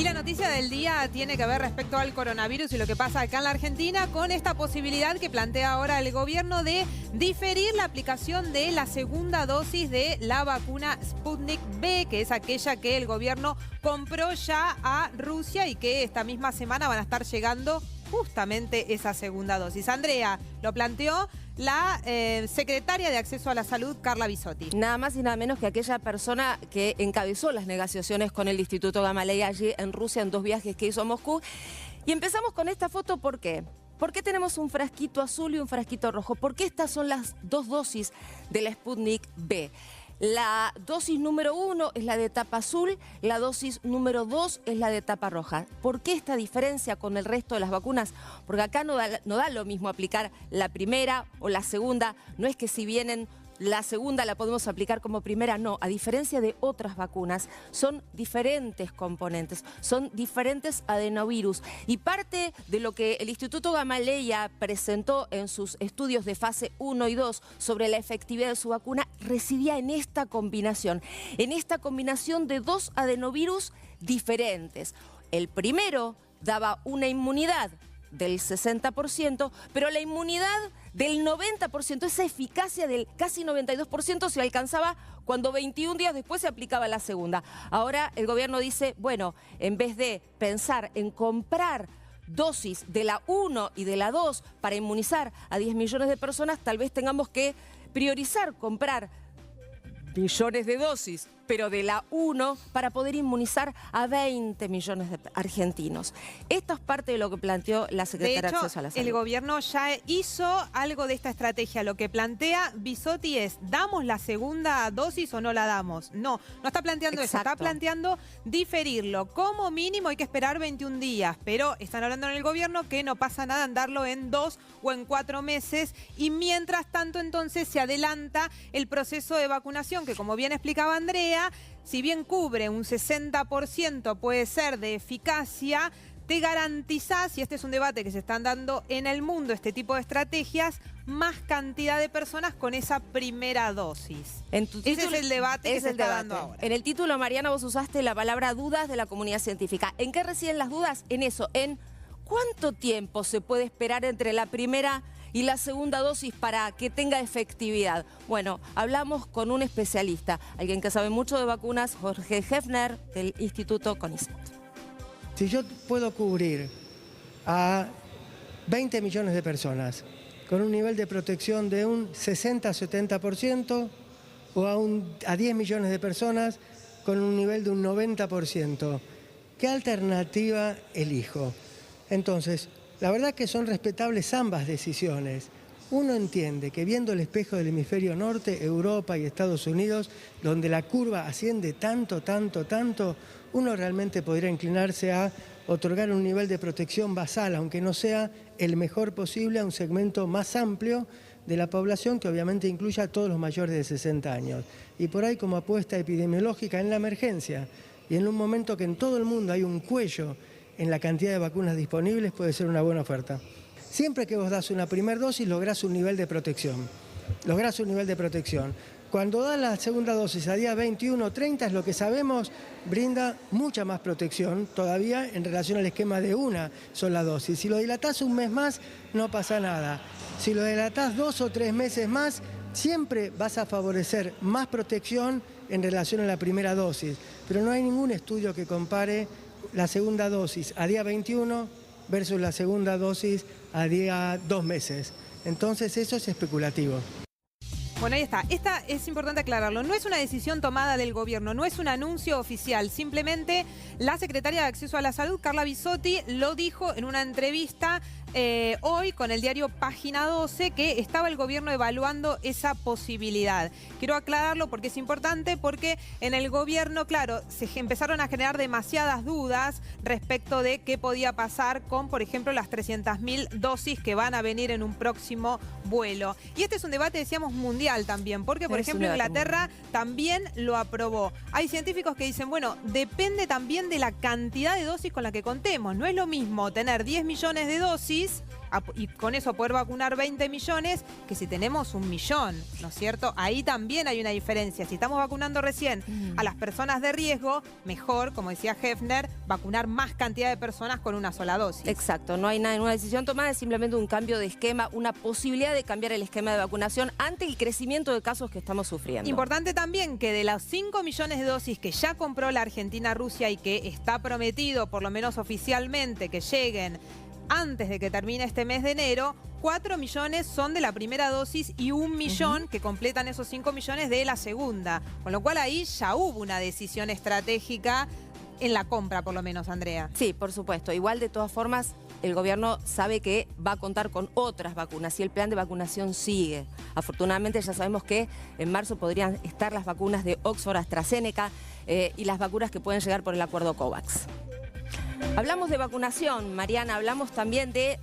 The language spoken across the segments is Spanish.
Y la noticia del día tiene que ver respecto al coronavirus y lo que pasa acá en la Argentina con esta posibilidad que plantea ahora el gobierno de diferir la aplicación de la segunda dosis de la vacuna Sputnik V, que es aquella que el gobierno compró ya a Rusia y que esta misma semana van a estar llegando justamente esa segunda dosis. Andrea, lo planteó la secretaria de Acceso a la Salud, Carla Bisotti. Nada más y nada menos que aquella persona que encabezó las negociaciones con el Instituto Gamaleya allí en Rusia en 2 viajes que hizo a Moscú. Y empezamos con esta foto, ¿por qué? ¿Por qué tenemos un frasquito azul y un frasquito rojo? ¿Por qué estas son las 2 dosis de la Sputnik V? La dosis número 1 es la de tapa azul, la dosis número 2 es la de tapa roja. ¿Por qué esta diferencia con el resto de las vacunas? Porque acá no da lo mismo aplicar la primera o la segunda. No es que si vienen la segunda la podemos aplicar como primera, no. A diferencia de otras vacunas, son diferentes componentes, son diferentes adenovirus. Y parte de lo que el Instituto Gamaleya presentó en sus estudios de fase 1 y 2 sobre la efectividad de su vacuna residía en esta combinación de 2 adenovirus diferentes. El primero daba una inmunidad del 60%, pero la inmunidad del 90%, esa eficacia del casi 92% se alcanzaba cuando 21 días después se aplicaba la segunda. Ahora el gobierno dice, bueno, en vez de pensar en comprar dosis de la 1 y de la 2 para inmunizar a 10 millones de personas, tal vez tengamos que priorizar comprar millones de dosis, pero de la 1 para poder inmunizar a 20 millones de argentinos. Esto es parte de lo que planteó la Secretaría de Acceso a la Salud. El gobierno ya hizo algo de esta estrategia. Lo que plantea Bisotti es, ¿damos la segunda dosis o no la damos? No está planteando eso, está planteando diferirlo. Como mínimo hay que esperar 21 días, pero están hablando en el gobierno que no pasa nada en darlo en 2 o en 4 meses y mientras tanto entonces se adelanta el proceso de vacunación que, como bien explicaba Andrea, si bien cubre un 60% puede ser de eficacia, te garantizás, y este es un debate que se están dando en el mundo, este tipo de estrategias, más cantidad de personas con esa primera dosis. Ese es el debate que se está dando ahora. En el título, Mariana, vos usaste la palabra dudas de la comunidad científica. ¿En qué residen las dudas? En eso, en cuánto tiempo se puede esperar entre la primera y la segunda dosis para que tenga efectividad. Bueno, hablamos con un especialista, alguien que sabe mucho de vacunas, Jorge Hefner, del Instituto CONICET. Si yo puedo cubrir a 20 millones de personas con un nivel de protección de un 60-70% o a 10 millones de personas con un nivel de un 90%, ¿qué alternativa elijo? Entonces, la verdad que son respetables ambas decisiones. Uno entiende que viendo el espejo del hemisferio norte, Europa y Estados Unidos, donde la curva asciende tanto, uno realmente podría inclinarse a otorgar un nivel de protección basal, aunque no sea el mejor posible, a un segmento más amplio de la población que obviamente incluya a todos los mayores de 60 años. Y por ahí como apuesta epidemiológica en la emergencia y en un momento que en todo el mundo hay un cuello en la cantidad de vacunas disponibles, puede ser una buena oferta. Siempre que vos das una primera dosis, lográs un nivel de protección. Cuando das la segunda dosis a día 21 o 30, es lo que sabemos, brinda mucha más protección todavía en relación al esquema de una sola dosis. Si lo dilatás un mes más, no pasa nada. Si lo dilatás 2 o 3 meses más, siempre vas a favorecer más protección en relación a la primera dosis. Pero no hay ningún estudio que compare la segunda dosis a día 21 versus la segunda dosis a día 2 meses. Entonces eso es especulativo. Bueno, ahí está. Esta es importante aclararlo. No es una decisión tomada del gobierno, no es un anuncio oficial. Simplemente la secretaria de Acceso a la Salud, Carla Bisotti, lo dijo en una entrevista hoy con el diario Página 12 que estaba el gobierno evaluando esa posibilidad. Quiero aclararlo porque es importante, porque en el gobierno, claro, se empezaron a generar demasiadas dudas respecto de qué podía pasar con, por ejemplo, las 300.000 dosis que van a venir en un próximo vuelo. Y este es un debate, decíamos, mundial también, porque, por ejemplo, Inglaterra también lo aprobó. Hay científicos que dicen, bueno, depende también de la cantidad de dosis con la que contemos. No es lo mismo tener 10 millones de dosis dosis y con eso poder vacunar 20 millones, que si tenemos 1 millón, ¿no es cierto? Ahí también hay una diferencia. Si estamos vacunando recién a las personas de riesgo, mejor, como decía Hefner, vacunar más cantidad de personas con una sola dosis. Exacto, no hay nada, una decisión tomada, es simplemente un cambio de esquema, una posibilidad de cambiar el esquema de vacunación ante el crecimiento de casos que estamos sufriendo. Importante también que de las 5 millones de dosis que ya compró la Argentina a Rusia y que está prometido, por lo menos oficialmente, que lleguen antes de que termine este mes de enero, 4 millones son de la primera dosis y 1 millón que completan esos 5 millones de la segunda. Con lo cual ahí ya hubo una decisión estratégica en la compra, por lo menos, Andrea. Sí, por supuesto. Igual, de todas formas, el gobierno sabe que va a contar con otras vacunas y el plan de vacunación sigue. Afortunadamente ya sabemos que en marzo podrían estar las vacunas de Oxford, AstraZeneca y las vacunas que pueden llegar por el acuerdo COVAX. Hablamos de vacunación, Mariana, hablamos también de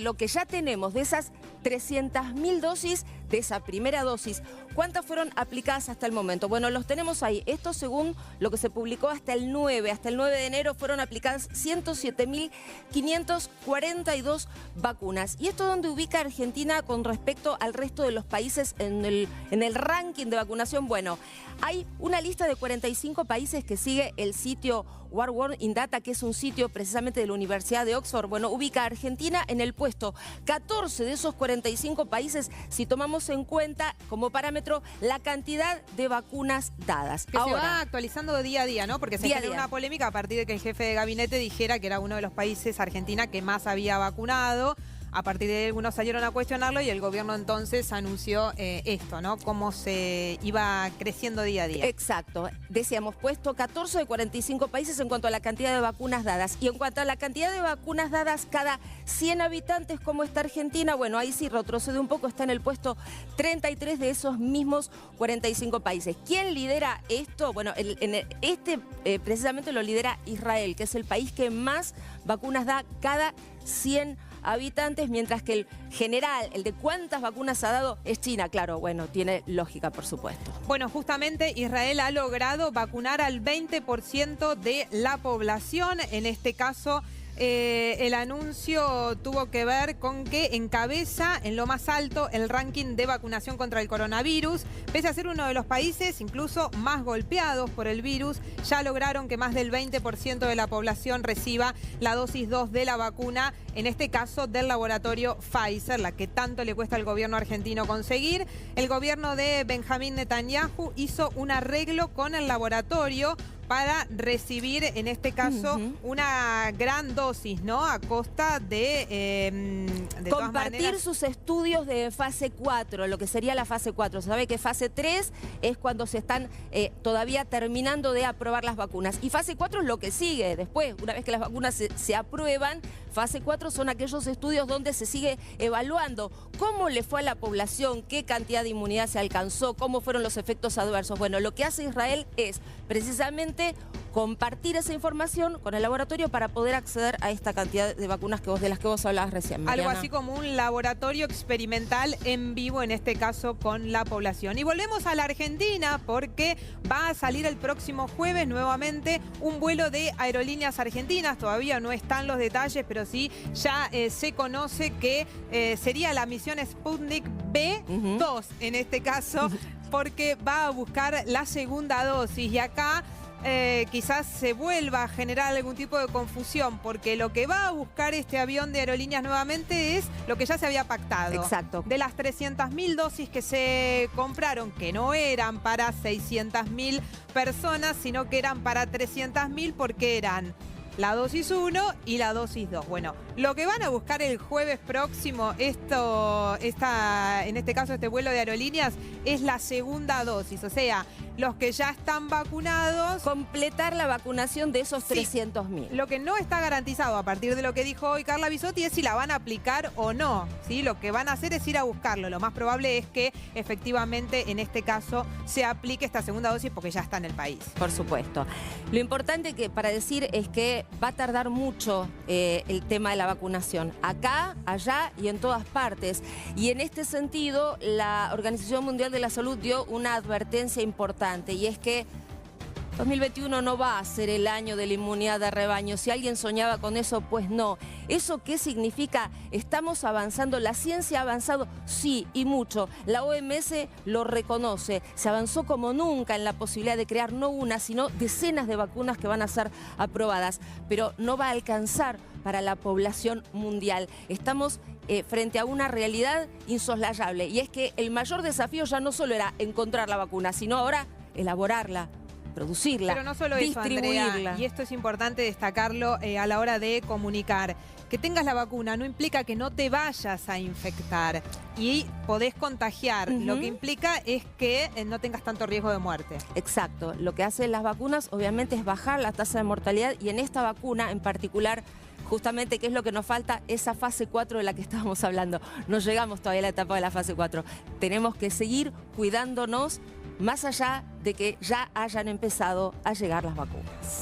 lo que ya tenemos, de esas 300.000 dosis de esa primera dosis. ¿Cuántas fueron aplicadas hasta el momento? Bueno, los tenemos ahí. Esto según lo que se publicó hasta el 9 de enero fueron aplicadas 107.542 vacunas. ¿Y esto dónde ubica a Argentina con respecto al resto de los países en el ranking de vacunación? Bueno, hay una lista de 45 países que sigue el sitio World in Data, que es un sitio precisamente de la Universidad de Oxford. Bueno, ubica a Argentina en el puesto 14 de esos 45 países, si tomamos en cuenta como parámetro la cantidad de vacunas dadas. Que ahora se va actualizando de día a día, ¿no? Porque se generó una polémica a partir de que el jefe de gabinete dijera que era uno de los países, Argentina, que más había vacunado. A partir de ahí algunos salieron a cuestionarlo y el gobierno entonces anunció esto, ¿no? Cómo se iba creciendo día a día. Exacto. Decíamos, puesto 14 de 45 países en cuanto a la cantidad de vacunas dadas. Y en cuanto a la cantidad de vacunas dadas cada 100 habitantes, ¿cómo está Argentina? Bueno, ahí sí retrocede un poco, está en el puesto 33 de esos mismos 45 países. ¿Quién lidera esto? Bueno, precisamente lo lidera Israel, que es el país que más vacunas da cada 100 habitantes, mientras que el general, el de cuántas vacunas ha dado, es China. Claro, bueno, tiene lógica, por supuesto. Bueno, justamente Israel ha logrado vacunar al 20% de la población. En este caso, el anuncio tuvo que ver con que encabeza en lo más alto el ranking de vacunación contra el coronavirus. Pese a ser uno de los países incluso más golpeados por el virus, ya lograron que más del 20% de la población reciba la dosis 2 de la vacuna, en este caso del laboratorio Pfizer, la que tanto le cuesta al gobierno argentino conseguir. El gobierno de Benjamín Netanyahu hizo un arreglo con el laboratorio para recibir, en este caso, una gran dosis, ¿no? A costa de compartir sus estudios de fase 4, lo que sería la fase 4. Se sabe que fase 3 es cuando se están todavía terminando de aprobar las vacunas. Y fase 4 es lo que sigue después. Una vez que las vacunas se aprueban, fase 4 son aquellos estudios donde se sigue evaluando cómo le fue a la población, qué cantidad de inmunidad se alcanzó, cómo fueron los efectos adversos. Bueno, lo que hace Israel es precisamente compartir esa información con el laboratorio para poder acceder a esta cantidad de vacunas de las que vos hablabas recién, Mariana. Algo así como un laboratorio experimental en vivo, en este caso con la población. Y volvemos a la Argentina porque va a salir el próximo jueves nuevamente un vuelo de Aerolíneas Argentinas. Todavía no están los detalles, pero sí ya se conoce que sería la misión Sputnik B2 en este caso, porque va a buscar la segunda dosis. Y acá quizás se vuelva a generar algún tipo de confusión, porque lo que va a buscar este avión de Aerolíneas nuevamente es lo que ya se había pactado. Exacto. De las 300.000 dosis que se compraron, que no eran para 600.000 personas, sino que eran para 300.000 porque eran la dosis 1 y la dosis 2. Bueno, lo que van a buscar el jueves próximo, en este caso este vuelo de Aerolíneas, es la segunda dosis. O sea, los que ya están vacunados, completar la vacunación de esos 300.000. Lo que no está garantizado a partir de lo que dijo hoy Carla Bisotti es si la van a aplicar o no, ¿sí? Lo que van a hacer es ir a buscarlo. Lo más probable es que efectivamente en este caso se aplique esta segunda dosis porque ya está en el país. Por supuesto. Lo importante para decir es que va a tardar mucho el tema de la vacunación. Acá, allá y en todas partes. Y en este sentido, la Organización Mundial de la Salud dio una advertencia importante, y es que 2021 no va a ser el año de la inmunidad de rebaño. Si alguien soñaba con eso, pues no. ¿Eso qué significa? Estamos avanzando, la ciencia ha avanzado, sí, y mucho. La OMS lo reconoce. Se avanzó como nunca en la posibilidad de crear no una, sino decenas de vacunas que van a ser aprobadas. Pero no va a alcanzar para la población mundial. Estamos frente a una realidad insoslayable. Y es que el mayor desafío ya no solo era encontrar la vacuna, sino ahora elaborarla, producirla, pero no solo eso, Andrea, y esto es importante destacarlo a la hora de comunicar. Que tengas la vacuna no implica que no te vayas a infectar y podés contagiar. Lo que implica es que no tengas tanto riesgo de muerte. Exacto. Lo que hacen las vacunas obviamente es bajar la tasa de mortalidad y en esta vacuna en particular, justamente, ¿qué es lo que nos falta? Esa fase 4 de la que estábamos hablando. No llegamos todavía a la etapa de la fase 4. Tenemos que seguir cuidándonos más allá de que ya hayan empezado a llegar las vacunas.